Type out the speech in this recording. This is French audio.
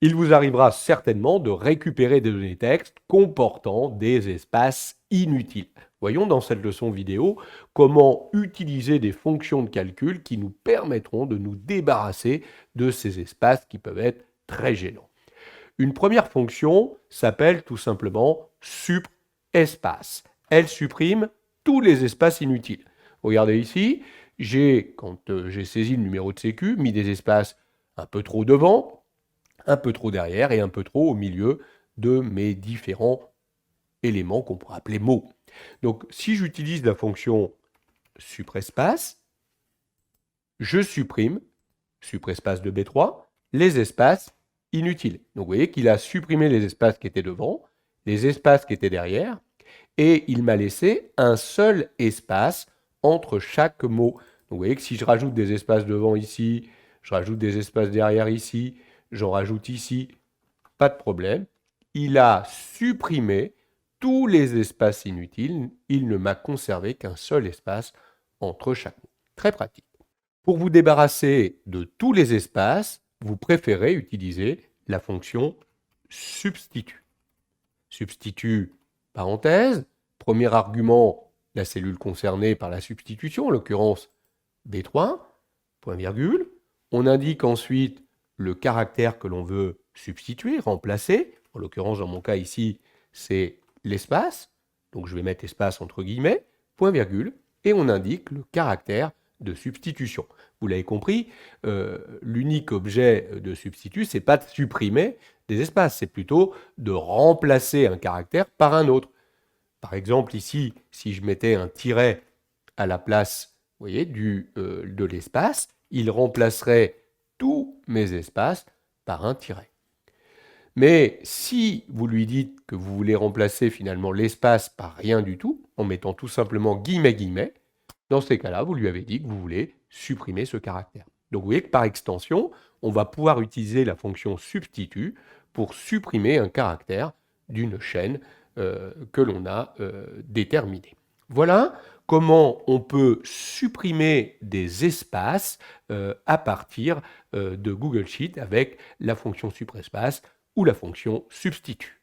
Il vous arrivera certainement de récupérer des données texte comportant des espaces inutiles. Voyons dans cette leçon vidéo comment utiliser des fonctions de calcul qui nous permettront de nous débarrasser de ces espaces qui peuvent être très gênants. Une première fonction s'appelle tout simplement suprespace. Elle supprime tous les espaces inutiles. Regardez ici, quand j'ai saisi le numéro de sécu, mis des espaces un peu trop devant, un peu trop derrière et un peu trop au milieu de mes différents éléments qu'on pourrait appeler mots. Donc, si j'utilise la fonction suprespace, je supprime, suprespace de B3, les espaces inutiles. Donc, vous voyez qu'il a supprimé les espaces qui étaient devant, les espaces qui étaient derrière, et il m'a laissé un seul espace entre chaque mot. Donc, vous voyez que si je rajoute des espaces devant ici, je rajoute des espaces derrière ici, j'en rajoute ici, pas de problème. Il a supprimé tous les espaces inutiles. Il ne m'a conservé qu'un seul espace entre chaque mot. Très pratique. Pour vous débarrasser de tous les espaces, vous préférez utiliser la fonction substitut. Substitut, parenthèse, premier argument, la cellule concernée par la substitution, en l'occurrence B3, point virgule. On indique ensuite le caractère que l'on veut substituer, remplacer. En l'occurrence, dans mon cas ici, c'est l'espace. Donc je vais mettre espace entre guillemets, point virgule, et on indique le caractère de substitution. Vous l'avez compris, l'unique objet de substitut, c'est pas de supprimer des espaces, c'est plutôt de remplacer un caractère par un autre. Par exemple, ici, si je mettais un tiret à la place, vous voyez, de l'espace, il remplacerait tous mes espaces par un tiret. Mais si vous lui dites que vous voulez remplacer finalement l'espace par rien du tout, en mettant tout simplement guillemets, dans ces cas-là, vous lui avez dit que vous voulez supprimer ce caractère. Donc vous voyez que par extension, on va pouvoir utiliser la fonction substitut pour supprimer un caractère d'une chaîne que l'on a déterminée. Voilà comment on peut supprimer des espaces à partir de Google Sheet avec la fonction suprespace ou la fonction substitut.